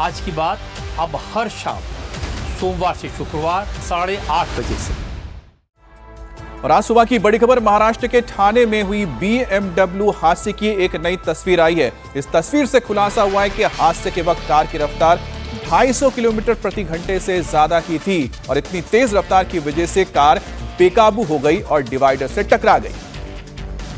आज की बात अब हर शाम सोमवार से शुक्रवार 8:30 बजे से। और आज सुबह की बड़ी खबर, महाराष्ट्र के ठाणे में हुई BMW हादसे की एक नई तस्वीर आई है। इस तस्वीर से खुलासा हुआ है कि हादसे के वक्त कार की रफ्तार 250 किलोमीटर प्रति घंटे से ज्यादा की थी और इतनी तेज रफ्तार की वजह से कार बेकाबू हो गई और डिवाइडर से टकरा गई।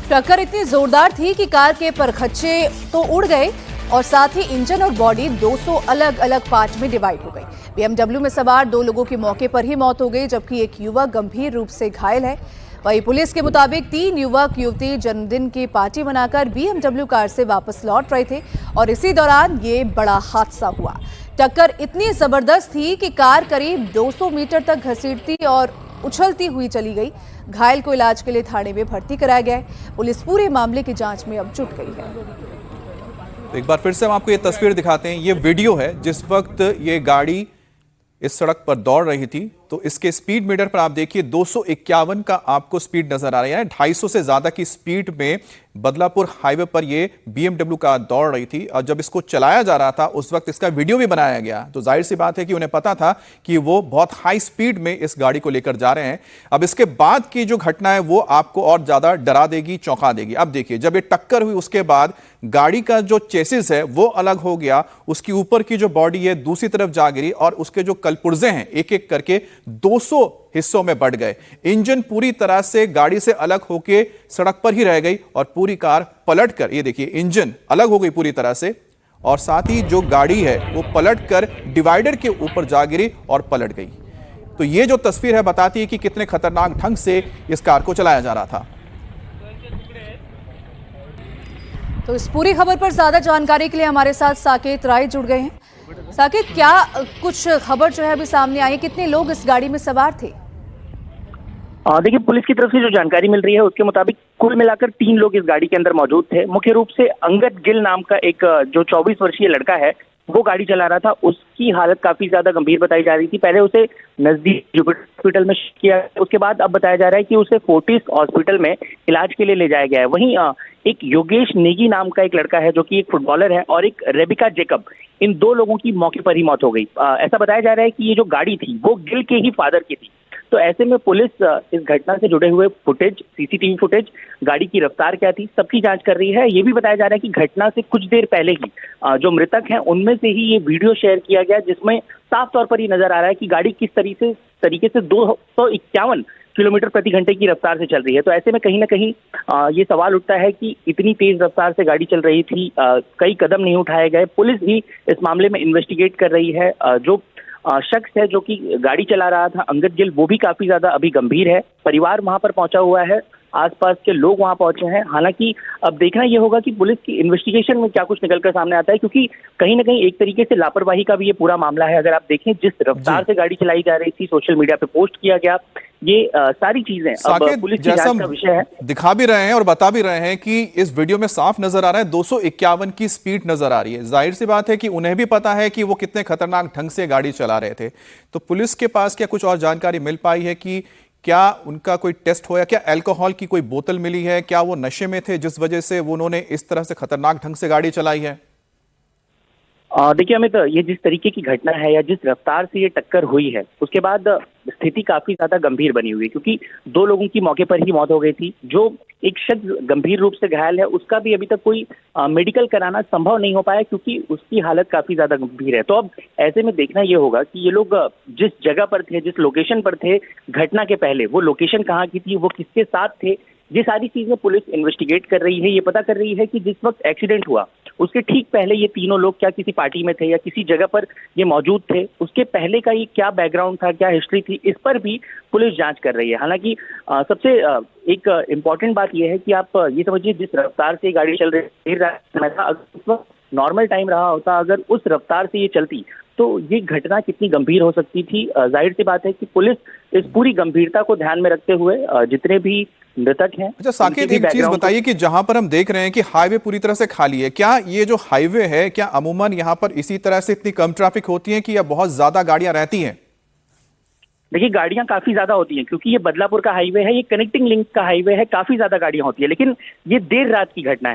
टक्कर इतनी जोरदार थी कि कार के परखच्चे तो उड़ गए और साथ ही इंजन और बॉडी 200 अलग अलग पार्ट में डिवाइड हो गई। BMW में सवार 2 लोगों की मौके पर ही मौत हो गई, जबकि एक युवक गंभीर रूप से घायल है। वहीं पुलिस के मुताबिक 3 युवक युवती जन्मदिन की पार्टी मनाकर BMW कार से वापस लौट रहे थे और इसी दौरान ये बड़ा हादसा हुआ। टक्कर इतनी जबरदस्त थी कि कार करीब 200 मीटर तक घसीटती और उछलती हुई चली गई। घायल को इलाज के लिए थाने में भर्ती कराया गया है। पुलिस पूरे मामले की जांच में अब जुट गई है। तो एक बार फिर से हम आपको ये तस्वीर दिखाते हैं। ये वीडियो है जिस वक्त ये गाड़ी इस सड़क पर दौड़ रही थी। तो इसके स्पीड मीटर पर आप देखिए 251 का आपको स्पीड नजर आ रहा है। 250 से ज्यादा की स्पीड में बदलापुर हाईवे पर ये BMW कार दौड़ रही थी और जब इसको चलाया जा रहा था उस वक्त इसका वीडियो भी बनाया गया। तो जाहिर सी बात है कि उन्हें पता था कि वो बहुत हाई स्पीड में इस गाड़ी को लेकर जा रहे हैं। अब इसके बाद की जो घटना है वो आपको और ज्यादा डरा देगी, चौंका देगी। अब देखिए, जब ये टक्कर हुई उसके बाद गाड़ी का जो चेसिस है वो अलग हो गया, उसकी ऊपर की जो बॉडी है दूसरी तरफ जा गिरी और उसके जो कलपुर्जे हैं एक एक करके 200 हिस्सों में बढ़ गए। इंजन पूरी तरह से गाड़ी से अलग होकर सड़क पर ही रह गई और पूरी कार पलटकर, ये देखिए इंजन अलग हो गई पूरी तरह से और साथ ही जो गाड़ी है वो पलटकर डिवाइडर के ऊपर जा गिरी और पलट गई। तो ये जो तस्वीर है बताती है कि कितने खतरनाक ढंग से इस कार को चलाया जा रहा था। तो इस पूरी खबर पर ज्यादा जानकारी के लिए हमारे साथ साकेत राय जुड़ गए हैं। साकेत, क्या कुछ खबर जो है अभी सामने आई है, कितने लोग इस गाड़ी में सवार थे? देखिए, पुलिस की तरफ से जो जानकारी मिल रही है उसके मुताबिक कुल मिलाकर 3 लोग इस गाड़ी के अंदर मौजूद थे। मुख्य रूप से अंगद गिल नाम का एक जो 24 वर्षीय लड़का है वो गाड़ी चला रहा था। उसकी हालत काफी ज्यादा गंभीर बताई जा रही थी। पहले उसे नजदीक जुपिटर हॉस्पिटल में शिफ्ट किया, उसके बाद अब बताया जा रहा है कि उसे फोर्टिस हॉस्पिटल में इलाज के लिए ले जाया गया है। वहीं एक योगेश नेगी नाम का एक लड़का है जो कि एक फुटबॉलर है और एक रेबिका जेकब, इन 2 लोगों की मौके पर ही मौत हो गई। ऐसा बताया जा रहा है कि ये जो गाड़ी थी वो गिल के ही फादर की थी। तो ऐसे में पुलिस इस घटना से जुड़े हुए फुटेज, CCTV फुटेज, गाड़ी की रफ्तार क्या थी, सबकी जांच कर रही है। ये भी बताया जा रहा है कि घटना से कुछ देर पहले ही जो मृतक हैं उनमें से ही ये वीडियो शेयर किया गया जिसमें साफ तौर पर ये नजर आ रहा है कि गाड़ी किस तरीके से 251 किलोमीटर प्रति घंटे की रफ्तार से चल रही है। तो ऐसे में कहीं ना कहीं ये सवाल उठता है कि इतनी तेज रफ्तार से गाड़ी चल रही थी, कई कदम नहीं उठाए गए। पुलिस भी इस मामले में इन्वेस्टिगेट कर रही है। जो शख्स है जो कि गाड़ी चला रहा था अंगद गिल, वो भी काफी ज्यादा अभी गंभीर है। परिवार वहां पर पहुंचा हुआ है, आसपास के लोग वहां पहुंचे हैं। हालांकि अब देखना यह होगा कि पुलिस की इन्वेस्टिगेशन में क्या कुछ निकलकर सामने आता है, क्योंकि कहीं ना कहीं एक तरीके से लापरवाही का भी ये पूरा मामला है। अगर आप देखें जिस रफ्तार से गाड़ी चलाई जा रही थी, सोशल मीडिया पे पोस्ट किया गया, ये सारी चीजें अब पुलिस की जांच का विषय है। दिखा भी रहे हैं और बता भी रहे हैं कि इस वीडियो में साफ नजर आ रहा है 251 की स्पीड नजर आ रही है। जाहिर सी बात है कि उन्हें भी पता है कि वो कितने खतरनाक ढंग से गाड़ी चला रहे थे। तो पुलिस के पास क्या कुछ और जानकारी मिल पाई है कि क्या उनका कोई टेस्ट हो या क्या अल्कोहल की कोई बोतल मिली है, क्या वो नशे में थे जिस वजह से वो उन्होंने इस तरह से खतरनाक ढंग से गाड़ी चलाई है? देखिए अमित, ये जिस तरीके की घटना है या जिस रफ्तार से ये टक्कर हुई है उसके बाद स्थिति काफी ज्यादा गंभीर बनी हुई है, क्योंकि 2 लोगों की मौके पर ही मौत हो गई थी। जो एक शख्स गंभीर रूप से घायल है उसका भी अभी तक कोई मेडिकल कराना संभव नहीं हो पाया क्योंकि उसकी हालत काफी ज्यादा गंभीर है। तो अब ऐसे में देखना ये होगा कि ये लोग जिस जगह पर थे, जिस लोकेशन पर थे घटना के पहले, वो लोकेशन कहाँ की थी, वो किसके साथ थे, ये सारी चीजें पुलिस इन्वेस्टिगेट कर रही है। ये पता कर रही है कि जिस वक्त एक्सीडेंट हुआ उसके ठीक पहले ये 3 लोग क्या किसी पार्टी में थे या किसी जगह पर ये मौजूद थे, उसके पहले का ये क्या बैकग्राउंड था, क्या हिस्ट्री थी, इस पर भी पुलिस जांच कर रही है। हालांकि सबसे एक इम्पॉर्टेंट बात यह है कि आप ये समझिए जिस रफ्तार से गाड़ी चल रही था, उस वक्त नॉर्मल टाइम रहा होता, अगर उस रफ्तार से ये चलती तो ये घटना कितनी गंभीर हो सकती थी। जाहिर सी बात है कि पुलिस इस पूरी गंभीरता को ध्यान में रखते हुए जितने भी मृतक हैं। अच्छा साकेत, एक चीज बताइए कि जहां पर हम देख रहे हैं कि हाईवे पूरी तरह से खाली है, क्या ये जो हाईवे है क्या अमूमन यहां पर इसी तरह से इतनी कम ट्रैफिक होती है कि या बहुत ज्यादा गाड़ियां रहती हैं? देखिए गाड़ियां काफी ज्यादा होती हैं क्योंकि ये बदलापुर का हाईवे है, ये कनेक्टिंग लिंक का हाईवे है, काफी ज्यादा गाड़ियां होती है। लेकिन ये देर रात की घटना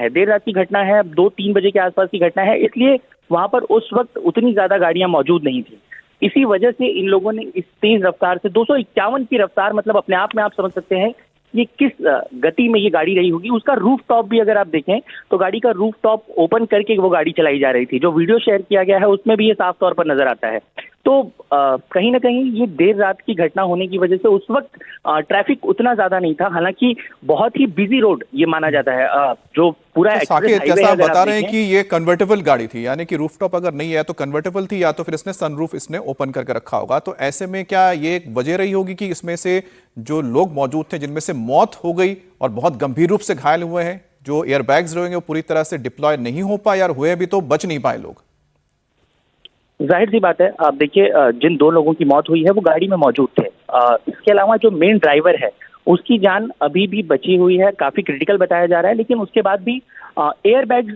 है, 2-3 बजे के आसपास की घटना है, इसलिए वहां पर उस वक्त उतनी ज्यादा गाड़ियां मौजूद नहीं थी। इसी वजह से इन लोगों ने इस तेज रफ्तार से 251 की रफ्तार, मतलब अपने आप में आप समझ सकते हैं ये किस गति में ये गाड़ी रही होगी। उसका रूफ टॉप भी अगर आप देखें तो गाड़ी का रूफ टॉप ओपन करके वो गाड़ी चलाई जा रही थी। जो वीडियो शेयर किया गया है उसमें भी ये साफ तौर पर नजर आता है। तो कहीं ना कहीं ये देर रात की घटना होने की वजह से उस वक्त ट्रैफिक उतना ज्यादा नहीं था। हालांकि बहुत ही बिजी रोड ये माना जाता है। जो पूरा साकेत, जैसा आप बता रहे हैं कि ये कन्वर्टेबल गाड़ी थी, यानी कि रूफटॉप अगर नहीं है तो कन्वर्टेबल थी, या तो फिर इसने सनरूफ इसने ओपन करके रखा होगा। तो ऐसे में क्या ये एक वजह रही होगी कि इसमें से जो लोग मौजूद थे जिनमें से मौत हो गई और बहुत गंभीर रूप से घायल हुए हैं, जो एयरबैग्स रहेंगे वो पूरी तरह से डिप्लॉय नहीं हो पाए, और हुए भी तो बच नहीं पाए लोग? जाहिर सी बात है, आप देखिए जिन 2 लोगों की मौत हुई है वो गाड़ी में मौजूद थे। इसके अलावा जो मेन ड्राइवर है उसकी जान अभी भी बची हुई है, काफी क्रिटिकल बताया जा रहा है। लेकिन उसके बाद भी एयरबैग्स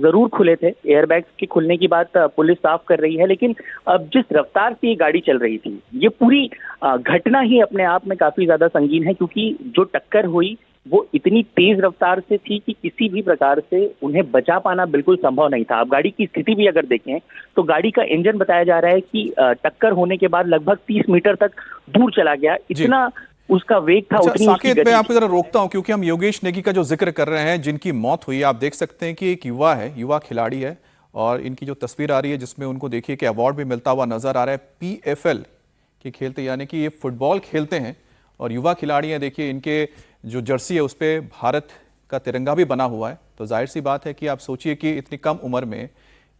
जरूर खुले थे। एयरबैग्स के खुलने की बात पुलिस साफ कर रही है, लेकिन अब जिस रफ्तार से ये गाड़ी चल रही थी, ये पूरी घटना ही अपने आप में काफी ज्यादा संगीन है, क्योंकि जो टक्कर हुई वो इतनी तेज रफ्तार से थी कि किसी भी प्रकार से उन्हें बचा पाना बिल्कुल संभव नहीं था। अब गाड़ी की स्थिति भी अगर देखें तो गाड़ी का इंजन बताया जा रहा है कि टक्कर होने के बाद लगभग 30 मीटर तक दूर चला गया। इतना उसका वेग था। अच्छा, साकेत, मैं आपको जरा रोकता हूं क्योंकि हम योगेश नेगी का जो जिक्र कर रहे हैं, जिनकी मौत हुई, आप देख सकते हैं कि एक युवा है, युवा खिलाड़ी है, और इनकी जो तस्वीर आ रही है जिसमें उनको देखिए कि अवार्ड भी मिलता हुआ नजर आ रहा है। PFL के खेलते, यानी कि ये फुटबॉल खेलते हैं और युवा खिलाड़ी हैं। देखिए इनके जो जर्सी है उस पर भारत का तिरंगा भी बना हुआ है। तो जाहिर सी बात है कि आप सोचिए कि इतनी कम उम्र में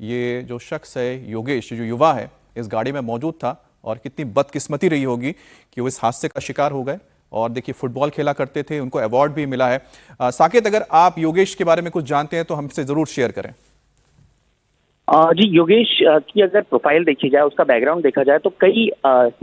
ये जो शख्स है, योगेश, जो युवा है, इस गाड़ी में मौजूद था, और कितनी बदकिस्मती रही होगी कि वो इस हादसे का शिकार हो गए। और देखिए फुटबॉल खेला करते थे, उनको अवार्ड भी मिला है। साकेत, अगर आप योगेश के बारे में कुछ जानते हैं तो हमसे जरूर शेयर करें। जी, योगेश की अगर प्रोफाइल देखी जाए, उसका बैकग्राउंड देखा जाए तो कई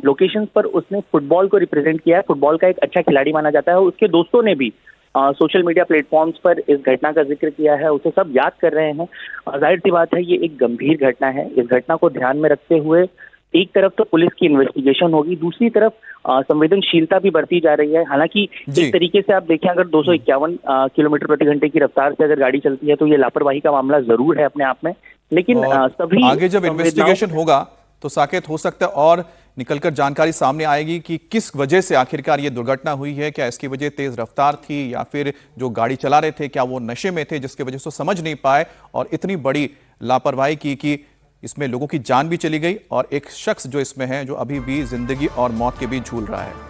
लोकेशंस पर उसने फुटबॉल को रिप्रेजेंट किया है। फुटबॉल का एक अच्छा खिलाड़ी माना जाता है। उसके दोस्तों ने भी सोशल मीडिया प्लेटफॉर्म्स पर इस घटना का जिक्र किया है, उसे सब याद कर रहे हैं। जाहिर सी बात है ये एक गंभीर घटना है। इस घटना को ध्यान में रखते हुए एक तरफ तो पुलिस की इन्वेस्टिगेशन होगी, दूसरी तरफ संवेदनशीलता भी बढ़ती जा रही है। हालांकि एक तरीके से आप देखें, अगर 251 किलोमीटर प्रति घंटे की रफ्तार से अगर गाड़ी चलती है तो ये लापरवाही का मामला जरूर है अपने आप में। लेकिन सभी आगे जब इन्वेस्टिगेशन होगा तो साकेत, हो सकता है और निकलकर जानकारी सामने आएगी कि किस वजह से आखिरकार ये दुर्घटना हुई है। क्या इसकी वजह तेज रफ्तार थी, या फिर जो गाड़ी चला रहे थे क्या वो नशे में थे जिसकी वजह से समझ नहीं पाए और इतनी बड़ी लापरवाही की कि इसमें लोगों की जान भी चली गई, और एक शख्स जो इसमें है जो अभी भी जिंदगी और मौत के बीच झूल रहा है।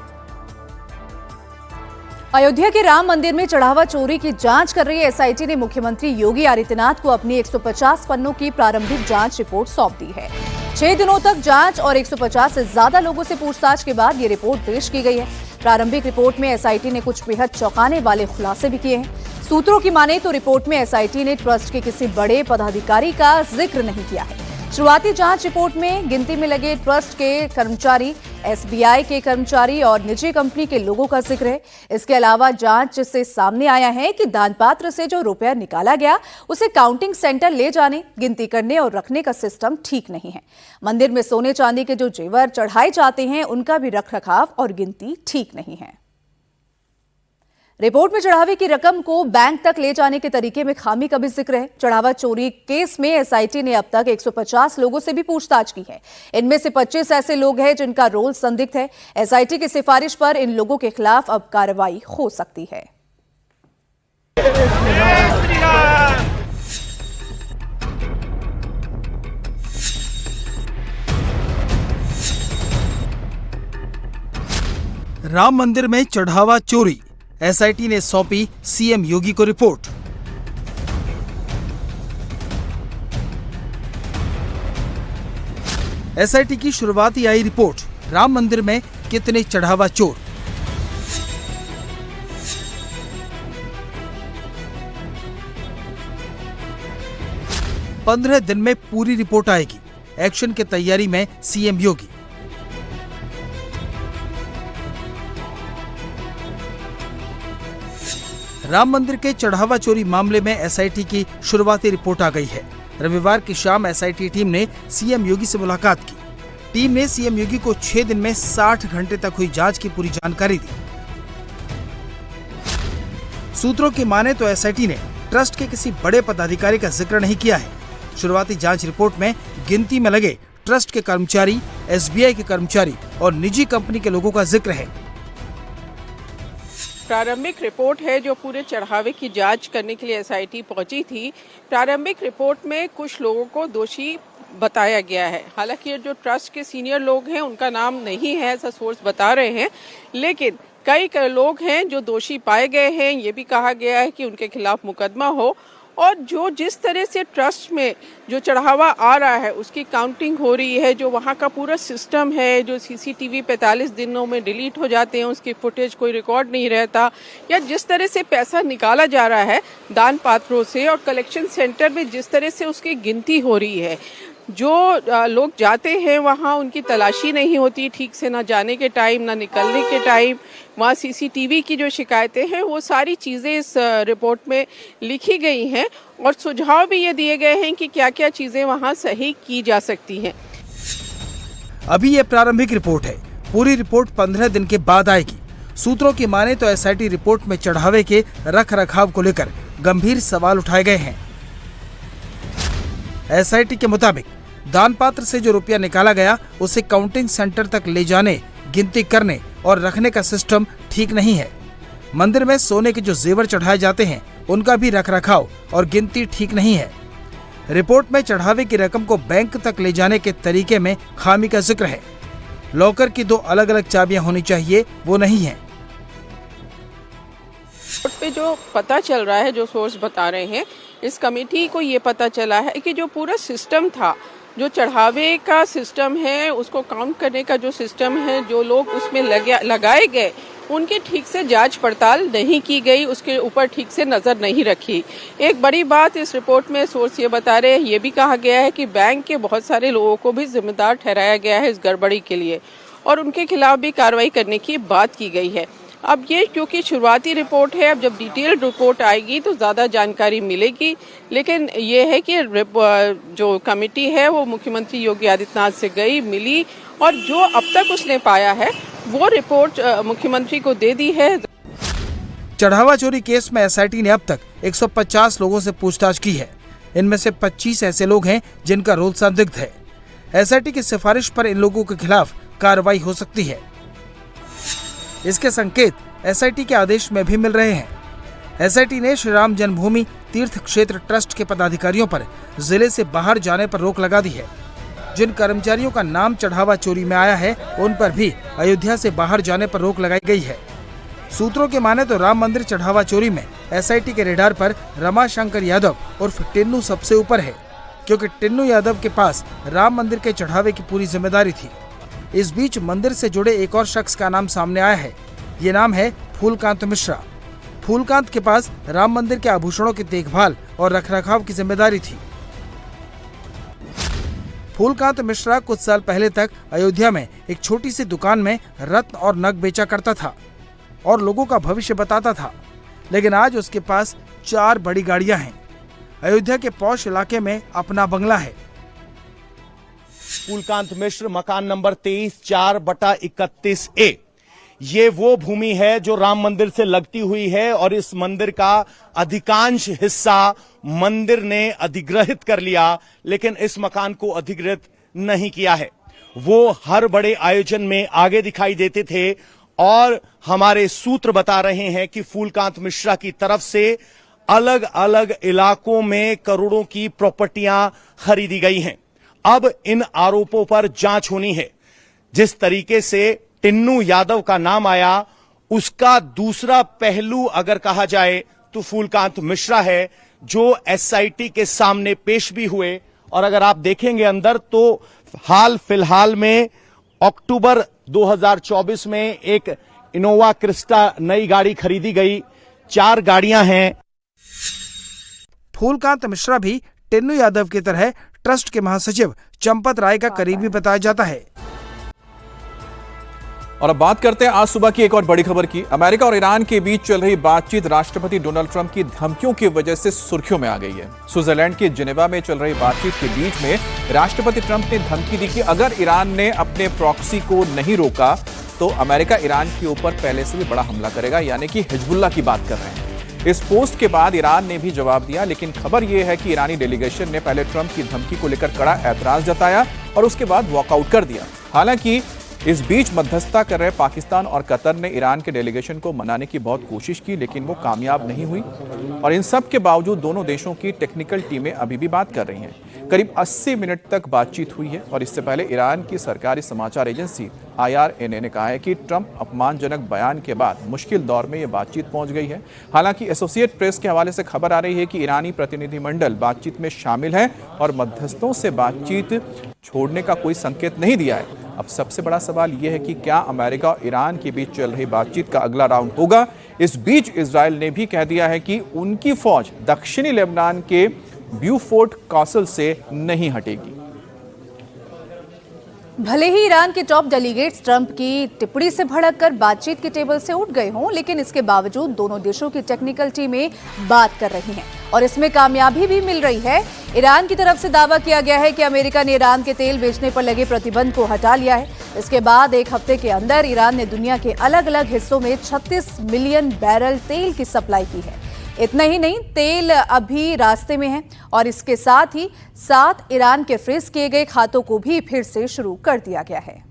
अयोध्या के राम मंदिर में चढ़ावा चोरी की जांच कर रही एसआईटी ने मुख्यमंत्री योगी आदित्यनाथ को अपनी 150 पन्नों की प्रारंभिक जांच रिपोर्ट सौंप दी है। 6 दिनों तक जांच और 150 से ज्यादा लोगों से पूछताछ के बाद ये रिपोर्ट पेश की गई है। प्रारंभिक रिपोर्ट में एसआईटी ने कुछ बेहद चौंकाने वाले खुलासे भी किए हैं। सूत्रों की माने तो रिपोर्ट में एसआईटी ने ट्रस्ट के किसी बड़े पदाधिकारी का जिक्र नहीं किया है। शुरुआती जांच रिपोर्ट में गिनती में लगे ट्रस्ट के कर्मचारी, एसबीआई के कर्मचारी और निजी कंपनी के लोगों का जिक्र है। इसके अलावा जांच से सामने आया है कि दानपात्र से जो रुपया निकाला गया उसे काउंटिंग सेंटर ले जाने, गिनती करने और रखने का सिस्टम ठीक नहीं है। मंदिर में सोने चांदी के जो जेवर चढ़ाए जाते हैं उनका भी रखरखाव और गिनती ठीक नहीं है। रिपोर्ट में चढ़ावे की रकम को बैंक तक ले जाने के तरीके में खामी का भी जिक्र है। चढ़ावा चोरी केस में एसआईटी ने अब तक 150 लोगों से भी पूछताछ की है। इनमें से 25 ऐसे लोग हैं जिनका रोल संदिग्ध है। एसआईटी की सिफारिश पर इन लोगों के खिलाफ अब कार्रवाई हो सकती है। राम मंदिर में चढ़ावा चोरी, एसआईटी ने सौंपी सीएम योगी को रिपोर्ट। एसआईटी की शुरुआती आई रिपोर्ट, राम मंदिर में कितने चढ़ावा चोर। पंद्रह दिन में पूरी रिपोर्ट आएगी। एक्शन की तैयारी में सीएम योगी। राम मंदिर के चढ़ावा चोरी मामले में एसआईटी की शुरुआती रिपोर्ट आ गई है। रविवार की शाम एसआईटी टीम ने सीएम योगी से मुलाकात की। टीम ने सीएम योगी को 6 दिन में 60 घंटे तक हुई जांच की पूरी जानकारी दी। सूत्रों की माने तो एसआईटी ने ट्रस्ट के किसी बड़े पदाधिकारी का जिक्र नहीं किया है। शुरुआती जांच रिपोर्ट में गिनती में लगे ट्रस्ट के कर्मचारी, एसबीआई के कर्मचारी और निजी कंपनी के लोगों का जिक्र है। प्रारंभिक रिपोर्ट है जो पूरे चढ़ावे की जांच करने के लिए एसआईटी पहुंची थी। प्रारंभिक रिपोर्ट में कुछ लोगों को दोषी बताया गया है। हालांकि जो ट्रस्ट के सीनियर लोग हैं उनका नाम नहीं है, ऐसा सोर्स बता रहे हैं, लेकिन कई लोग हैं जो दोषी पाए गए हैं। ये भी कहा गया है कि उनके खिलाफ मुकदमा हो और जो जिस तरह से ट्रस्ट में जो चढ़ावा आ रहा है उसकी काउंटिंग हो रही है, जो वहाँ का पूरा सिस्टम है, जो सीसीटीवी 45 दिनों में डिलीट हो जाते हैं, उसकी फुटेज कोई रिकॉर्ड नहीं रहता, या जिस तरह से पैसा निकाला जा रहा है दान पात्रों से और कलेक्शन सेंटर में जिस तरह से उसकी गिनती हो रही है, जो लोग जाते हैं वहाँ उनकी तलाशी नहीं होती ठीक से, ना जाने के टाइम ना निकलने के टाइम, वहाँ सीसीटीवी की जो शिकायतें हैं वो सारी चीज़ें इस रिपोर्ट में लिखी गई हैं और सुझाव भी ये दिए गए हैं कि क्या क्या चीज़ें वहाँ सही की जा सकती हैं। अभी ये प्रारंभिक रिपोर्ट है, पूरी रिपोर्ट 15 दिन के बाद आएगी। सूत्रों की माने तो एसआईटी रिपोर्ट में चढ़ावे के रख रखाव को लेकर गंभीर सवाल उठाए गए हैं। एसआईटी के मुताबिक दान पात्र से जो रुपया निकाला गया उसे काउंटिंग सेंटर तक ले जाने, गिनती करने और रखने का सिस्टम ठीक नहीं है। मंदिर में सोने के जो जेवर चढ़ाए जाते हैं उनका भी रखरखाव और गिनती ठीक नहीं है। रिपोर्ट में चढ़ावे की रकम को बैंक तक ले जाने के तरीके में खामी का जिक्र है। लॉकर की 2 अलग अलग चाबियां होनी चाहिए, वो नहीं है। रिपोर्ट पे जो पता चल रहा है, जो सोर्स बता रहे हैं, इस कमेटी को ये पता चला है कि जो पूरा सिस्टम था, जो चढ़ावे का सिस्टम है, उसको काउंट करने का जो सिस्टम है, जो लोग उसमें लगाए गए उनकी ठीक से जांच पड़ताल नहीं की गई, उसके ऊपर ठीक से नजर नहीं रखी। एक बड़ी बात इस रिपोर्ट में सोर्स ये बता रहे हैं, ये भी कहा गया है कि बैंक के बहुत सारे लोगों को भी जिम्मेदार ठहराया गया है इस गड़बड़ी के लिए और उनके खिलाफ भी कार्रवाई करने की बात की गई है। अब ये क्योंकि शुरुआती रिपोर्ट है, अब जब डिटेल्ड रिपोर्ट आएगी तो ज़्यादा जानकारी मिलेगी, लेकिन ये है कि जो कमेटी है वो मुख्यमंत्री योगी आदित्यनाथ से गई, मिली और जो अब तक उसने पाया है वो रिपोर्ट मुख्यमंत्री को दे दी है। चढ़ावा चोरी केस में एसआईटी ने अब तक 150 लोगों से पूछताछ की है। इनमें से 25 ऐसे लोग हैं जिनका रोल संदिग्ध है। एसआईटी की सिफारिश पर इन लोगों के खिलाफ कार्रवाई हो सकती है। इसके संकेत एसआईटी के आदेश में भी मिल रहे हैं। एसआईटी ने श्री राम जन्मभूमि तीर्थ क्षेत्र ट्रस्ट के पदाधिकारियों पर जिले से बाहर जाने पर रोक लगा दी है। जिन कर्मचारियों का नाम चढ़ावा चोरी में आया है उन पर भी अयोध्या से बाहर जाने पर रोक लगाई गई है। सूत्रों के माने तो राम मंदिर चढ़ावा चोरी में एसआईटी के रेडार पर रमाशंकर यादव उर्फ टिन्नू सबसे ऊपर है, क्योंकि टिन्नू यादव के पास राम मंदिर के चढ़ावे की पूरी जिम्मेदारी थी। इस बीच मंदिर से जुड़े एक और शख्स का नाम सामने आया है। ये नाम है फूलकांत मिश्रा। फूलकांत के पास राम मंदिर के आभूषणों की देखभाल और रखरखाव की जिम्मेदारी थी। फूलकांत मिश्रा कुछ साल पहले तक अयोध्या में एक छोटी सी दुकान में रत्न और नग बेचा करता था और लोगों का भविष्य बताता था, लेकिन आज उसके पास 4 बड़ी गाड़ियां हैं। अयोध्या के पौष इलाके में अपना बंगला है। फूलकांत मिश्र, मकान नंबर 23/4/31A। ये वो भूमि है जो राम मंदिर से लगती हुई है और इस मंदिर का अधिकांश हिस्सा मंदिर ने अधिग्रहित कर लिया, लेकिन इस मकान को अधिग्रहित नहीं किया है। वो हर बड़े आयोजन में आगे दिखाई देते थे और हमारे सूत्र बता रहे हैं कि फूलकांत मिश्रा की तरफ से अलग अलग इलाकों में करोड़ों की प्रॉपर्टियां खरीदी गई हैं। अब इन आरोपों पर जांच होनी है। जिस तरीके से टिन्नू यादव का नाम आया, उसका दूसरा पहलू अगर कहा जाए तो फूलकांत मिश्रा है, जो एसआईटी के सामने पेश भी हुए। और अगर आप देखेंगे अंदर तो हाल फिलहाल में अक्टूबर 2024 में एक इनोवा क्रिस्टा नई गाड़ी खरीदी गई, 4 गाड़ियां हैं। फूलकांत मिश्रा भी टिन्नू यादव की तरह ट्रस्ट के महासचिव चंपत राय का करीबी बताया जाता है। और अब बात करते हैं आज सुबह की एक और बड़ी खबर की। अमेरिका और ईरान के बीच चल रही बातचीत राष्ट्रपति डोनाल्ड ट्रंप की धमकियों की वजह से सुर्खियों में आ गई है। स्विट्जरलैंड के जिनेवा में चल रही बातचीत के बीच में राष्ट्रपति ट्रंप ने धमकी दी कि अगर ईरान ने अपने प्रॉक्सी को नहीं रोका तो अमेरिका ईरान के ऊपर पहले से भी बड़ा हमला करेगा, यानी कि हिजबुल्लाह की बात कर रहे हैं। इस पोस्ट के बाद ईरान ने भी जवाब दिया, लेकिन खबर यह है कि ईरानी डेलीगेशन ने पहले ट्रंप की धमकी को लेकर कड़ा ऐतराज जताया और उसके बाद वॉकआउट कर दिया। हालांकि इस बीच मध्यस्थता कर रहे पाकिस्तान और कतर ने ईरान के डेलीगेशन को मनाने की बहुत कोशिश की, लेकिन वो कामयाब नहीं हुई और इन सब के बावजूद दोनों देशों की टेक्निकल टीमें अभी भी बात कर रही हैं। करीब 80 मिनट तक बातचीत हुई है और इससे पहले ईरान की सरकारी समाचार एजेंसी IRNA ने कहा है कि ट्रंप अपमानजनक बयान के बाद मुश्किल दौर में ये बातचीत पहुंच गई है। हालांकि एसोसिएट प्रेस के हवाले से खबर आ रही है कि ईरानी प्रतिनिधिमंडल बातचीत में शामिल है और मध्यस्थों से बातचीत छोड़ने का कोई संकेत नहीं दिया है। अब सबसे बड़ा सवाल यह है कि क्या अमेरिका और ईरान के बीच चल रही बातचीत का अगला राउंड होगा। इस बीच इजराइल ने भी कह दिया है कि उनकी फौज दक्षिणी लेबनान के ब्यूफोर्ट कासल से नहीं हटेगी। भले ही ईरान के टॉप डेलीगेट्स ट्रंप की टिप्पणी से भड़ककर बातचीत के टेबल से उठ गए हों, लेकिन इसके बावजूद दोनों देशों की टेक्निकल टीमें बात कर रही हैं और इसमें कामयाबी भी मिल रही है। ईरान की तरफ से दावा किया गया है कि अमेरिका ने ईरान के तेल बेचने पर लगे प्रतिबंध को हटा लिया है। इसके बाद एक हफ्ते के अंदर ईरान ने दुनिया के अलग अलग हिस्सों में 36 मिलियन बैरल तेल की सप्लाई की है। इतना ही नहीं, तेल अभी रास्ते में है और इसके साथ ही 7 ईरान के फ्रीज किए गए खातों को भी फिर से शुरू कर दिया गया है।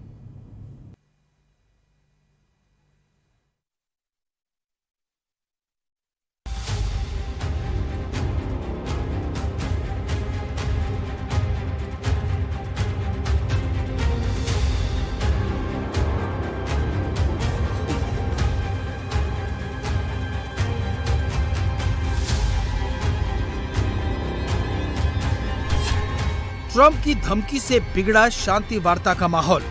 ट्रंप की धमकी से बिगड़ा शांति वार्ता का माहौल।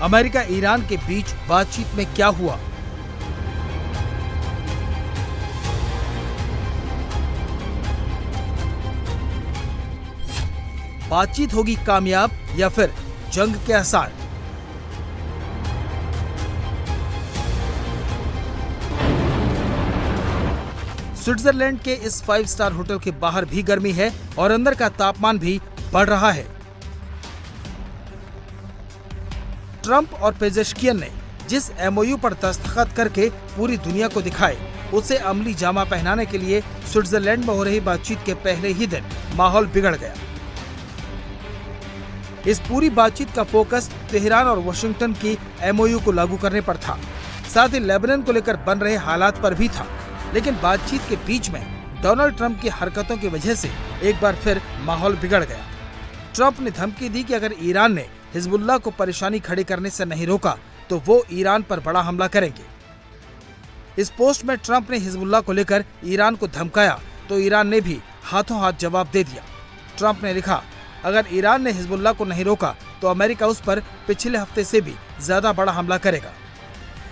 अमेरिका ईरान के बीच बातचीत में क्या हुआ? बातचीत होगी कामयाब या फिर जंग के आसार? स्विट्जरलैंड के इस 5 स्टार होटल के बाहर भी गर्मी है और अंदर का तापमान भी बढ़ रहा है। ट्रंप और पेजेश्कियन ने जिस MOU पर दस्तखत करके पूरी दुनिया को दिखाए, उसे अमली जामा पहनाने के लिए स्विट्जरलैंड में हो रही बातचीत के पहले ही दिन माहौल बिगड़ गया। इस पूरी बातचीत का फोकस तेहरान और वाशिंगटन की MOU को लागू करने पर था, साथ ही लेबनान को लेकर बन रहे हालात पर भी था। लेकिन बातचीत के बीच में डोनाल्ड ट्रंप की हरकतों की वजह से एक बार फिर माहौल बिगड़ गया। ट्रंप ने धमकी दी कि अगर ईरान ने हिजबुल्लाह को परेशानी खड़ी करने से नहीं रोका तो वो ईरान पर बड़ा हमला करेंगे। इस पोस्ट में ट्रंप ने हिजबुल्लाह को लेकर ईरान को धमकाया तो ईरान ने भी हाथों हाथ जवाब दे दिया। ट्रंप ने लिखा, अगर ईरान ने हिजबुल्लाह को नहीं रोका तो अमेरिका उस पर पिछले हफ्ते से भी ज्यादा बड़ा हमला करेगा।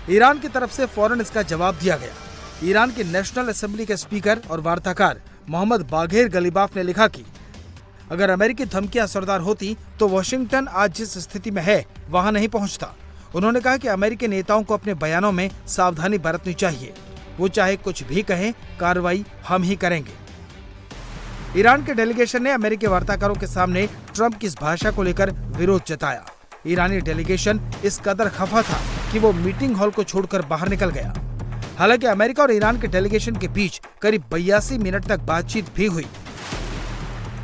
ईरान की तरफ से फौरन इसका जवाब दिया गया। ईरान की नेशनल असेंबली के स्पीकर और वार्ताकार मोहम्मद बाघेर गलीबाफ ने लिखा कि अगर अमेरिकी धमकियां असरदार होती तो वाशिंगटन आज जिस स्थिति में है वहां नहीं पहुंचता। उन्होंने कहा कि अमेरिकी नेताओं को अपने बयानों में सावधानी बरतनी चाहिए। वो चाहे कुछ भी कहें, कार्रवाई हम ही करेंगे। ईरान के डेलीगेशन ने अमेरिकी वार्ताकारों के सामने ट्रंप की इस भाषा को लेकर विरोध जताया। ईरानी डेलीगेशन इस कदर खफा था कि वो मीटिंग हॉल को छोड़कर बाहर निकल गया। हालांकि अमेरिका और ईरान के डेलीगेशन के बीच करीब 82 मिनट तक बातचीत भी हुई।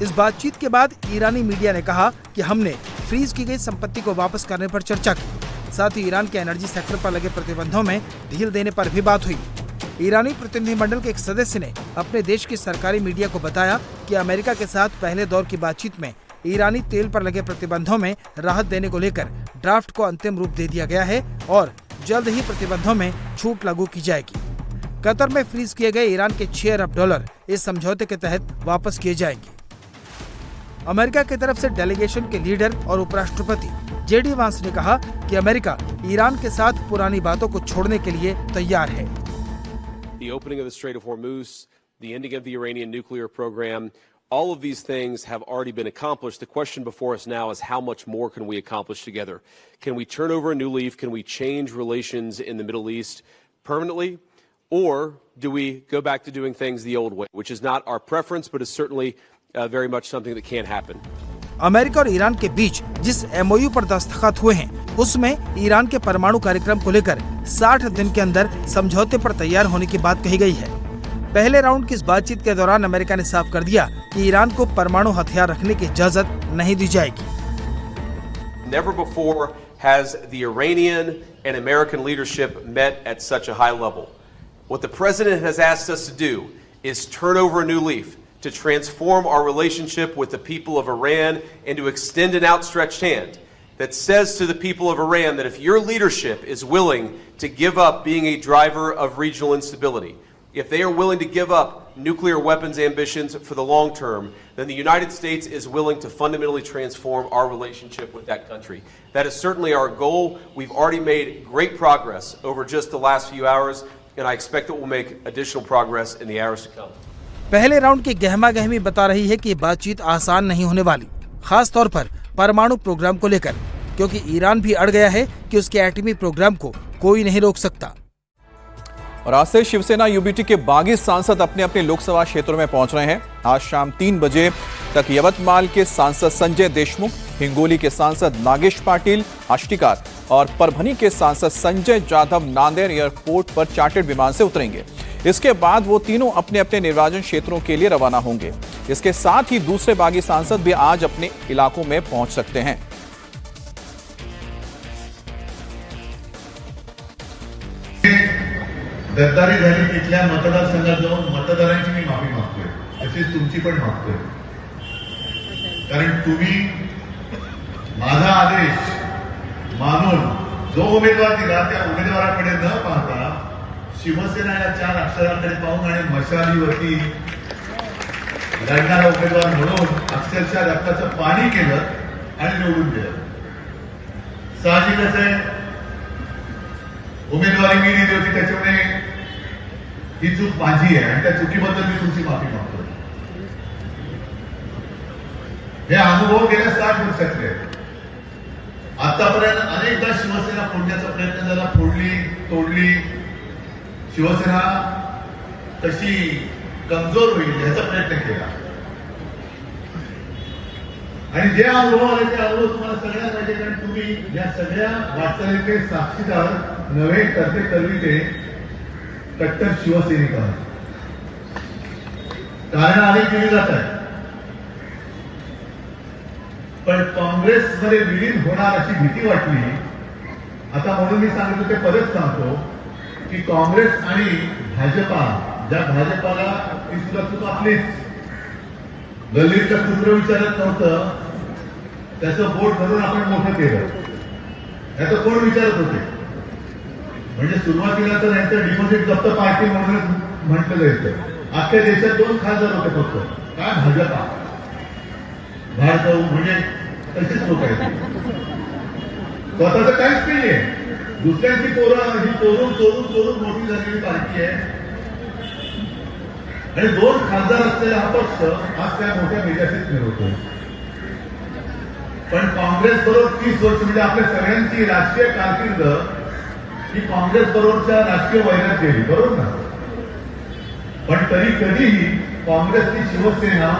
इस बातचीत के बाद ईरानी मीडिया ने कहा कि हमने फ्रीज की गई संपत्ति को वापस करने पर चर्चा की। साथ ही ईरान के एनर्जी सेक्टर पर लगे प्रतिबंधों में ढील देने पर भी बात हुई। ईरानी प्रतिनिधिमंडल के एक सदस्य ने अपने देश की सरकारी मीडिया को बताया कि अमेरिका के साथ पहले दौर की बातचीत में ईरानी तेल पर लगे प्रतिबंधों में राहत देने को लेकर ड्राफ्ट को अंतिम रूप दे दिया गया है और जल्द ही प्रतिबंधों में छूट लागू की जाएगी। कतर में फ्रीज किए गए ईरान के $6 अरब इस समझौते के तहत वापस किए जाएंगे। अमेरिका की तरफ से डेलीगेशन के लीडर और उपराष्ट्रपति JD वांस ने कहा कि अमेरिका ईरान के साथ पुरानी बातों को छोड़ने के लिए तैयार है। The opening of the Strait of Hormuz, the ending of the Iranian nuclear program All of these things have already been accomplished. The question before us now is how much more can we accomplish together? Can we turn over a new leaf? Can we change relations in the Middle East permanently? Or do we go back to doing things the old way, which is not our preference, but is certainly very much something that can happen. America और Iran के बीच जिस MOU पर दस्तखत हुए हैं, उसमें Iran के परमाणु कार्यक्रम को लेकर 60 दिन के अंदर समझौते पर तैयार होने की बात कही गई है। पहले राउंड की इस बातचीत के दौरान अमेरिका ने साफ कर दिया कि ईरान को परमाणु हथियार रखने की इजाजत नहीं दी जाएगी। Never before has the Iranian and American leadership met at such a high level. What the president has asked us to do is turn over a new leaf, to transform our relationship with the people of Iran and to extend an outstretched hand that says to the people of Iran that if your leadership is willing to give up being a driver of regional instability, if they are willing to give up nuclear weapons ambitions for the long term, then the United States is willing to fundamentally transform our relationship with that country. That is certainly our goal. We've already made great progress over just the last few hours, and I expect that we'll make additional progress in the hours to come. पहले round की गहमा-गहमी बता रही है कि बातचीत आसान नहीं होने वाली, खास तौर पर परमाणु प्रोग्राम को लेकर, क्योंकि ईरान भी अड़ गया है कि उसके एटमी प्रोग्राम को कोई नहीं रोक सकता। और आज से शिवसेना यूबीटी के बागी सांसद अपने अपने लोकसभा क्षेत्रों में पहुंच रहे हैं। आज शाम 3 बजे तक यवतमाल के सांसद संजय देशमुख, हिंगोली के सांसद नागेश पाटिल आष्टीकार और परभनी के सांसद संजय जाधव नांदेड़ एयरपोर्ट पर चार्टर्ड विमान से उतरेंगे। इसके बाद वो तीनों अपने अपने निर्वाचन क्षेत्रों के लिए रवाना होंगे। इसके साथ ही दूसरे बागी सांसद भी आज अपने इलाकों में पहुंच सकते हैं। गद्दारी झाली तिथल्या मतदारसंघात जाऊन मतदारांची मी माफी मागतोय, तशीच तुमची पण मागतोय। कारण तुम्ही माझा आदेश मानून जो उमेदवार दिला त्या उमेदवाराकडे न पाहता शिवसेना या 4 अक्षरांकडे पाहून आणि मशालीवरती लढणारा उमेदवार म्हणून अक्षरशः रक्ताचं पाणी केलं आणि निवडून दिलं। साहजिकच आहे, उमेदवारी मी दिली होती, त्याच्यामुळे ही चूक माझी आहे आणि त्या चुकीबद्दल मी तुमची माफी मागतो। हे अनुभव गेल्या 60 वर्षातले आहेत। आतापर्यंत अनेकदा शिवसेना फोडण्याचा प्रयत्न झाला, फोडली, तोडली। शिवसेना तशी कमजोर होईल याचा प्रयत्न केला आणि जे अनुभव आले ते अनुभव तुम्हाला सगळ्यांना पाहिजे, कारण तुम्ही या सगळ्या वाटचालीचे साक्षीदार नव्हे, करते करविते कट्टर शिवसैनिक आहात। कारण अनेक दिली जात आहे, पण काँग्रेसमध्ये विलीन होणार अशी भीती वाटली। आता म्हणून मी सांगितलं ते परत सांगतो की काँग्रेस आणि भाजपा, ज्या भाजपाला ही सुद्धा चूक आपलीच, गल्लीचं कुत्र विचारत नव्हतं, त्याचं बोट धरून आपण मोठं केलं, याचं कोण विचारत होते? म्हणजे सुरुवातीला तर यांचं डिपॉझिट जप्त पार्टी म्हणून म्हटलं जायचं। अख्ख्या देशात 2 खासदार होते फक्त, काय भाजपा, भाजप म्हणजे तसेच लोक आहेत। स्वतःच काहीच नाहीये, दुसऱ्यांची पोरं ही चोरून चोरून चोरून मोठी झालेली पार्टी आहे आणि 2 खासदार असलेला हा पक्ष आज त्या मोठ्या मेजाशीत मिळवतोय। पण काँग्रेस बरोबर 30 वर्ष म्हणजे आपल्या सगळ्यांची राजकीय कारकीर्द ही काँग्रेस बरोबरच्या राजकीय वैरात गेली, बरोबर ना? पण तरी कधीही काँग्रेसची शिवसेना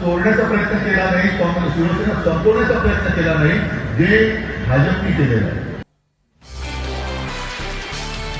तोडण्याचा प्रयत्न केला नाही, काँग्रेस शिवसेना संपवण्याचा प्रयत्न केला नाही, जे भाजपने केलेलं आहे।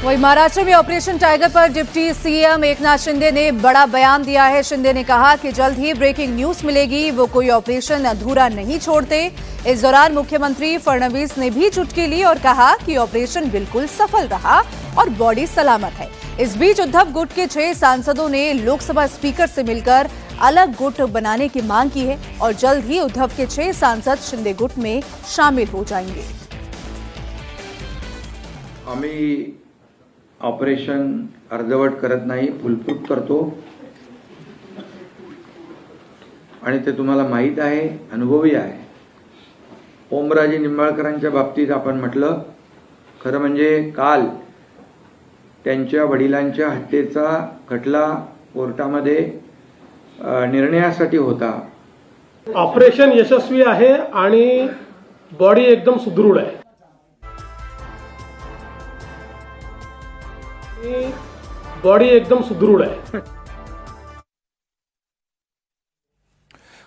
वहीं महाराष्ट्र में ऑपरेशन टाइगर पर डिप्टी सीएम एकनाथ शिंदे ने बड़ा बयान दिया है। शिंदे ने कहा कि जल्द ही ब्रेकिंग न्यूज मिलेगी, वो कोई ऑपरेशन अधूरा नहीं छोड़ते। इस दौरान मुख्यमंत्री फडणवीस ने भी चुटकी ली और कहा कि ऑपरेशन बिल्कुल सफल रहा और बॉडी सलामत है। इस बीच उद्धव गुट के 6 सांसदों ने लोकसभा स्पीकर से मिलकर अलग गुट बनाने की मांग की है और जल्द ही उद्धव के 6 सांसद शिंदे गुट में शामिल हो जाएंगे। आम्ही ऑपरेशन अर्धवट करत नाही, फुलप्रूफ करतो आणि ते तुम्हाला माहीत आहे, अनुभवी आहे। ओमराजे निंबाळकरांच्या बाबतीत आपण म्हटलं, खरं म्हणजे काल त्यांच्या वडिलांच्या हत्येचा खटला कोर्टामध्ये निर्णयासाठी होता. ऑपरेशन यशस्वी आहे आणि बॉडी एकदम सुदृढ आहे. बॉडी एकदम सुदृढ है.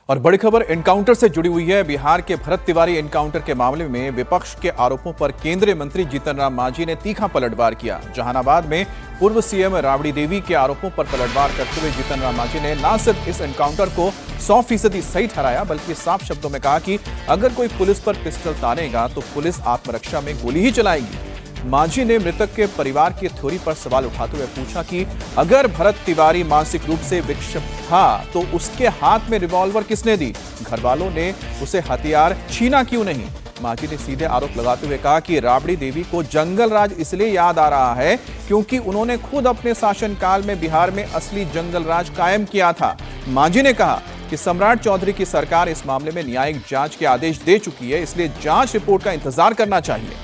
और बड़ी खबर एनकाउंटर से जुड़ी हुई है। बिहार के भरत तिवारी एनकाउंटर के मामले में विपक्ष के आरोपों पर केंद्रीय मंत्री जीतन राम मांझी ने तीखा पलटवार किया। जहानाबाद में पूर्व सीएम राबड़ी देवी के आरोपों पर पलटवार करते हुए जीतन राम मांझी ने न सिर्फ इस एनकाउंटर को 100% सही ठहराया, बल्कि साफ शब्दों में कहा कि अगर कोई पुलिस पर पिस्टल तानेगा तो पुलिस आत्मरक्षा में गोली ही चलाएगी। मांझी ने मृतक के परिवार की थ्योरी पर सवाल उठाते हुए पूछा कि अगर भरत तिवारी मानसिक रूप से विक्षिप्त था तो उसके हाथ में रिवॉल्वर किसने दी? घर वालों ने उसे हथियार छीना क्यों नहीं? मांझी ने सीधे आरोप लगाते हुए कहा कि राबड़ी देवी को जंगल राज इसलिए याद आ रहा है क्योंकि उन्होंने खुद अपने शासनकाल में बिहार में असली जंगल राज कायम किया था। मांझी ने कहा कि सम्राट चौधरी की सरकार इस मामले में न्यायिक जांच के आदेश दे चुकी है, इसलिए जांच रिपोर्ट का इंतजार करना चाहिए।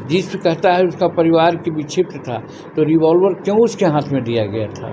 जिस कहता है उसका परिवार की विक्षिप्त था तो रिवॉल्वर क्यों उसके हाथ में दिया गया था?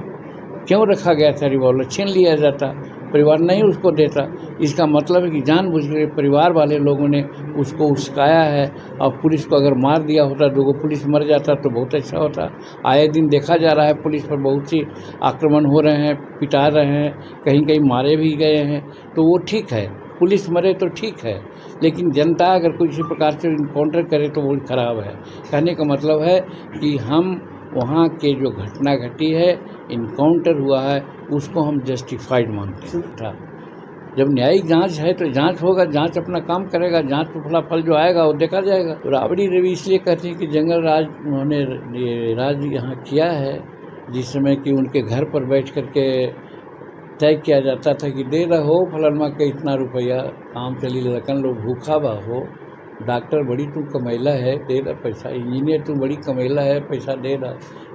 क्यों रखा गया था? रिवॉल्वर छीन लिया जाता, परिवार नहीं उसको देता। इसका मतलब है कि जानबूझकर परिवार वाले लोगों ने उसको उस्काया है। और पुलिस को अगर मार दिया होता, दो पुलिस मर जाता तो बहुत अच्छा होता। आए दिन देखा जा रहा है पुलिस पर बहुत सी आक्रमण हो रहे हैं, पिटा रहे हैं, कहीं कहीं मारे भी गए हैं, तो वो ठीक है, पुलिस मरे तो ठीक है, लेकिन जनता अगर किसी प्रकार से इनकाउंटर करे तो वो खराब है। कहने का मतलब है कि हम वहाँ के जो घटना घटी है, इनकाउंटर हुआ है, उसको हम जस्टिफाइड मानते हैं। जब न्यायिक जांच है तो जांच होगा, जांच अपना काम करेगा, जांच पर फल जो आएगा वो देखा जाएगा। तो राबड़ी देवी इसलिए कहती है कि जंगल राज उन्होंने राज यहाँ किया है, जिस समय कि उनके घर पर बैठ करके तय किया जाता था कि दे रहो फलानमा के इतना रुपया, काम चली लड़कन लोग भूखा बा हो, डॉक्टर बड़ी तू कमैला है दे रहा पैसा, इंजीनियर तू बड़ी कमैला है पैसा दे रहा।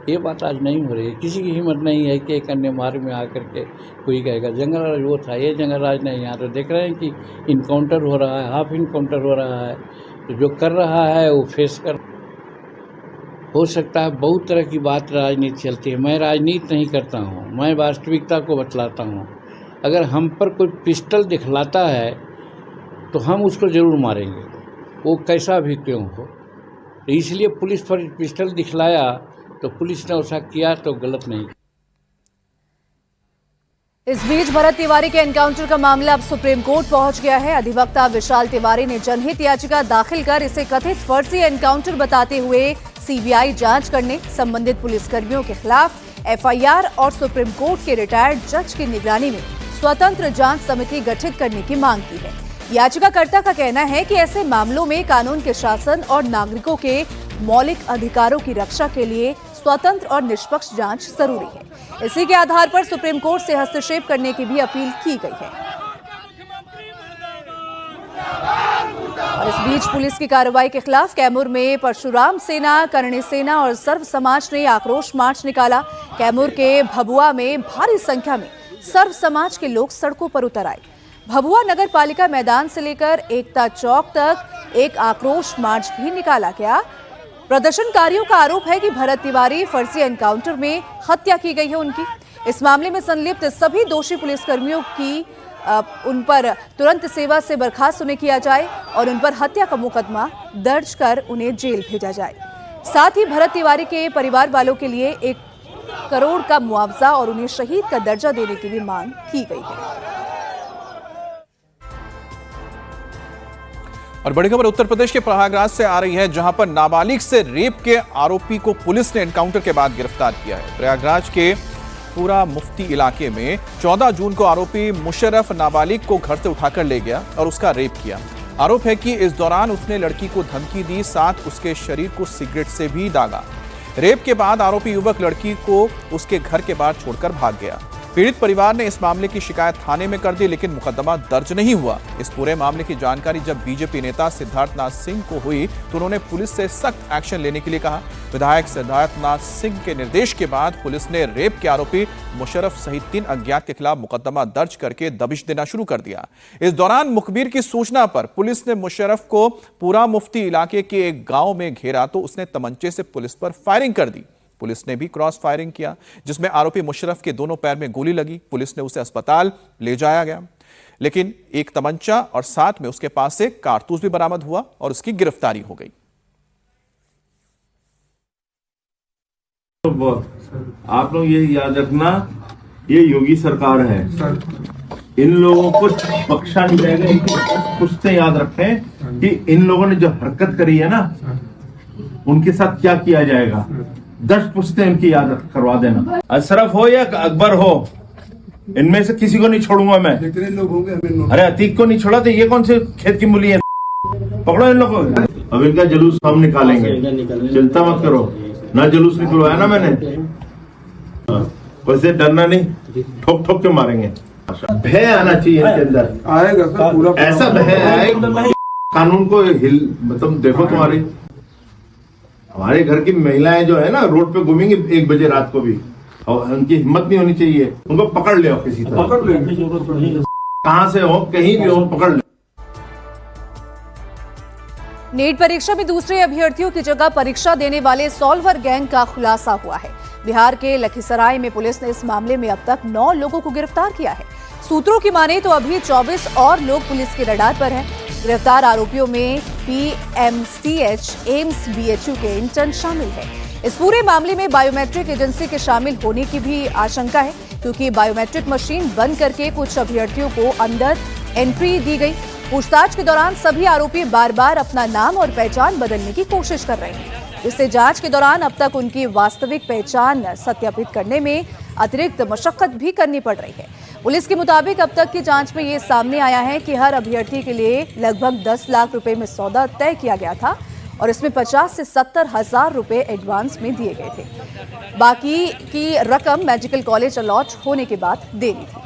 ये बात आज नहीं हो रही है। किसी की हिम्मत नहीं है कि एक अन्य मार्ग में आकर के कोई कहेगा जंगल राज वो था, ये जंगल राज नहीं। यहाँ तो देख रहे हैं कि इनकाउंटर हो रहा है, हाफ इनकाउंटर हो रहा है, तो जो कर रहा है वो फेस कर। हो सकता है बहुत तरह की बात राजनीति चलती है, मैं राजनीति नहीं करता हूँ, मैं वास्तविकता को बतलाता हूँ। अगर हम पर कोई पिस्टल दिखलाता है तो हम उसको ज़रूर मारेंगे, वो कैसा भी क्यों हो। तो इसलिए पुलिस पर पिस्टल दिखलाया तो पुलिस ने ऐसा किया तो गलत नहीं। इस बीच भरत तिवारी के एनकाउंटर का मामला अब सुप्रीम कोर्ट पहुंच गया है। अधिवक्ता विशाल तिवारी ने जनहित याचिका दाखिल कर इसे कथित फर्जी एनकाउंटर बताते हुए सीबीआई जांच करने, संबंधित पुलिसकर्मियों के खिलाफ एफआईआर और सुप्रीम कोर्ट के रिटायर्ड जज की निगरानी में स्वतंत्र जांच समिति गठित करने की मांग की है। याचिकाकर्ता का कहना है कि ऐसे मामलों में कानून के शासन और नागरिकों के मौलिक अधिकारों की रक्षा के लिए स्वतंत्र और निष्पक्ष जांच जरूरी है। इसी के आधार पर सुप्रीम कोर्ट से हस्तक्षेप करने की भी अपील की गई है। और इस बीच पुलिस की कार्रवाई के खिलाफ कैमूर में परशुराम सेना, करणी सेना और सर्व समाज ने आक्रोश मार्च निकाला। कैमूर के भभुआ में भारी संख्या में सर्व समाज के लोग सड़कों पर उतर आए। भभुआ नगर पालिका मैदान से लेकर एकता चौक तक एक आक्रोश मार्च भी निकाला गया। प्रदर्शनकारियों का आरोप है कि भरत तिवारी फर्जी एनकाउंटर में हत्या की गई है उनकी। इस मामले में संलिप्त सभी दोषी पुलिसकर्मियों की उन पर तुरंत सेवा से बर्खास्त उन्हें किया जाए और उन पर हत्या का मुकदमा दर्ज कर उन्हें जेल भेजा जाए। साथ ही भरत तिवारी के परिवार वालों के लिए 1 करोड़ का मुआवजा और उन्हें शहीद का दर्जा देने की भी मांग की गई है। और बड़ी खबर उत्तर प्रदेश के प्रयागराज से आ रही है, जहां पर नाबालिग से रेप के आरोपी को पुलिस ने एनकाउंटर के बाद गिरफ्तार किया है। प्रयागराज के पूरा मुफ्ती इलाके में 14 जून को आरोपी मुशर्रफ नाबालिग को घर से उठाकर ले गया और उसका रेप किया। आरोप है कि इस दौरान उसने लड़की को धमकी दी, साथ उसके शरीर को सिगरेट से भी दागा। रेप के बाद आरोपी युवक लड़की को उसके घर के बाहर छोड़कर भाग गया। पीड़ित परिवार ने इस मामले की शिकायत थाने में कर दी, लेकिन मुकदमा दर्ज नहीं हुआ। इस पूरे मामले की जानकारी जब बीजेपी नेता सिद्धार्थनाथ सिंह को हुई तो उन्होंने पुलिस से सख्त एक्शन लेने के लिए कहा। विधायक सिद्धार्थनाथ सिंह के निर्देश के बाद पुलिस ने रेप के आरोपी मुशर्रफ सहित 3 अज्ञात के खिलाफ मुकदमा दर्ज करके दबिश देना शुरू कर दिया। इस दौरान मुखबिर की सूचना पर पुलिस ने मुशर्रफ को पूरा मुफ्ती इलाके के एक गांव में घेरा तो उसने तमंचे से पुलिस पर फायरिंग कर दी। पुलिस ने भी क्रॉस फायरिंग किया, जिसमें आरोपी मुशर्रफ के दोनों पैर में गोली लगी। पुलिस ने उसे अस्पताल ले जाया गया, लेकिन एक तमंचा और साथ में उसके पास से कारतूस भी बरामद हुआ और उसकी गिरफ्तारी हो गई। आप लोग ये याद रखना, ये योगी सरकार है, इन लोगों को बख्शा नहीं जाएगा। इनकी पुश्तें याद रखें कि इन लोगों ने जो हरकत करी है ना, उनके साथ क्या किया जाएगा। 10 पुश्तें इनकी याद करवा देना। अशरफ हो या अकबर हो, इनमें से किसी को नहीं छोड़ूंगा मैं। जितने लोग होंगे, अरे अतीक को नहीं छोड़ा तो ये कौन से खेत की मूली है। पकड़ो इन लोगों को। अब इनका जुलूस हम निकालेंगे, चिंता मत करो। ना जुलूस निकलवाया ना मैंने, वैसे डरना नहीं, ठोक ठोक के मारेंगे। भय आना चाहिए इनके अंदर, आएगा पूरा ऐसा भय आएगा। कानून को मतलब देखो, हमारे घर की महिलाएं जो है ना, रोड पे घूमेंगी 1 बजे रात को भी, और उनकी हिम्मत नहीं होनी चाहिए। उनको पकड़ ले किसी तरह, पकड़ ले, कहां से हो, कहीं भी हो, पकड़ ले। नीट परीक्षा में दूसरे अभ्यर्थियों की जगह परीक्षा देने वाले सॉल्वर गैंग का खुलासा हुआ है। बिहार के लखीसराय में पुलिस ने इस मामले में अब तक 9 लोगों को गिरफ्तार किया है। सूत्रों की माने तो अभी 24 और लोग पुलिस के रडार पर हैं। गिरफ्तार आरोपियों में PMCH, एम्स, BHU के इंटर्न शामिल है। इस पूरे मामले में बायोमेट्रिक एजेंसी के शामिल होने की भी आशंका है, क्योंकि बायोमेट्रिक मशीन बंद करके कुछ अभ्यर्थियों को अंदर एंट्री दी गई। पूछताछ के दौरान सभी आरोपी बार बार अपना नाम और पहचान बदलने की कोशिश कर रहे हैं, जिससे जांच के दौरान अब तक उनकी वास्तविक पहचान सत्यापित करने में अतिरिक्त मशक्कत भी करनी पड़ रही है। पुलिस के मुताबिक अब तक की जांच में ये सामने आया है कि हर अभ्यर्थी के लिए लगभग 10 लाख रुपए में सौदा तय किया गया था और इसमें 50 से 70 हजार रुपए एडवांस में दिए गए थे। बाकी की रकम मेडिकल कॉलेज अलॉट होने के बाद देनी थी।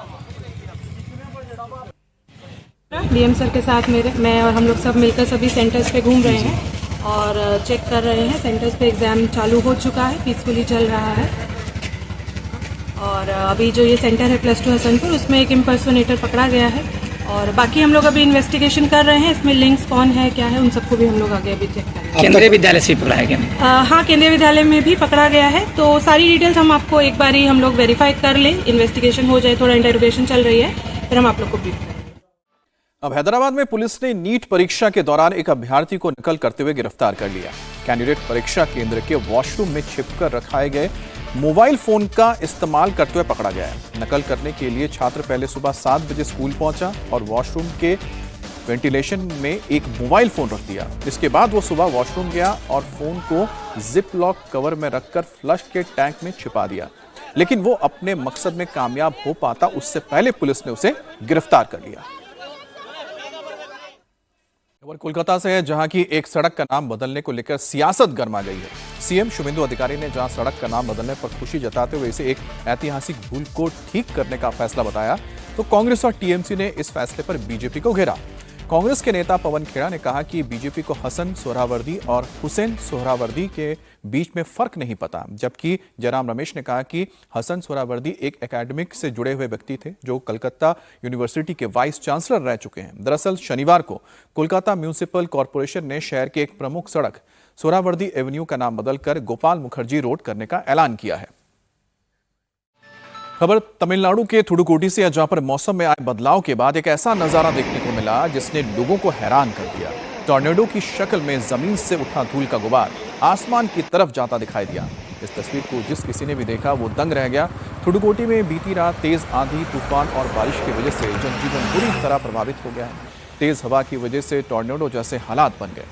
DM सर के साथ मैं और हम लोग सब मिलकर सभी सेंटर्स पे घूम रहे हैं और चेक कर रहे हैं। सेंटर्स पे एग्ज़ाम चालू हो चुका है, पीसफुली चल रहा है। और अभी जो ये सेंटर है +2 हसनपुर, उसमें एक इम्पर्सोनेटर पकड़ा गया है और बाकी हम लोग अभी इन्वेस्टिगेशन कर रहे हैं। इसमें लिंक्स कौन है, क्या है, उन सबको भी हम लोग आगे अभी चेक कर रहे हैं। केंद्रीय विद्यालय से पकड़ा है क्या? हाँ, केंद्रीय विद्यालय में भी पकड़ा गया है। तो सारी डिटेल्स हम आपको एक बार ही हम लोग वेरीफाई कर लें, इन्वेस्टिगेशन हो जाए, थोड़ा इंटरोगेशन चल रही है, फिर हम आप लोग को ब्रीफ करें। अब हैदराबाद में पुलिस ने नीट परीक्षा के दौरान एक अभ्यर्थी को नकल करते हुए गिरफ्तार कर लिया। कैंडिडेट परीक्षा केंद्र के वॉशरूम में छिपकर रखाए गए मोबाइल फोन का इस्तेमाल करते हुए पकड़ा गया है। नकल करने के लिए छात्र पहले सुबह 7 बजे स्कूल पहुंचा और वॉशरूम के वेंटिलेशन में एक मोबाइल फोन रख दिया। इसके बाद वो सुबह वॉशरूम गया और फोन को जिप लॉक कवर में रखकर फ्लश के टैंक में छिपा दिया, लेकिन वो अपने मकसद में कामयाब हो पाता उससे पहले पुलिस ने उसे गिरफ्तार कर लिया। खबर कोलकाता से है, जहां की एक सड़क का नाम बदलने को लेकर सियासत गर्मा गई है। सीएम शुभेंदु अधिकारी ने जहां सड़क का नाम बदलने पर खुशी जताते हुए इसे एक ऐतिहासिक भूल को ठीक करने का फैसला बताया, तो कांग्रेस और टीएमसी ने इस फैसले पर बीजेपी को घेरा। कांग्रेस के नेता पवन खेड़ा ने कहा कि बीजेपी को हसन सोहरावर्दी और हुसैन सोहरावर्दी के बीच में फर्क नहीं पता, जबकि जयराम रमेश ने कहा कि हसन सोहरावर्दी एक एकेडमिक से जुड़े हुए व्यक्ति थे जो कलकत्ता यूनिवर्सिटी के वाइस चांसलर रह चुके हैं। दरअसल शनिवार को कोलकाता म्यूनिसिपल कॉरपोरेशन ने शहर के एक प्रमुख सड़क सोहरावर्दी एवेन्यू का नाम बदलकर गोपाल मुखर्जी रोड करने का ऐलान किया है। खबर तमिलनाडु के थुडुकोटी से है, जहां पर मौसम में आए बदलाव के बाद एक ऐसा नजारा देखने को मिला जिसने लोगों को हैरान कर दिया। टॉर्नेडो की शक्ल में जमीन से उठा धूल का गुबार आसमान की तरफ जाता दिखाई दिया। इस तस्वीर को जिस किसी ने भी देखा वो दंग रह गया। थुडुकोटी में बीती रात तेज आंधी, तूफान और बारिश की वजह से जनजीवन बुरी तरह प्रभावित हो गया है। तेज हवा की वजह से टॉर्नेडो जैसे हालात बन गए।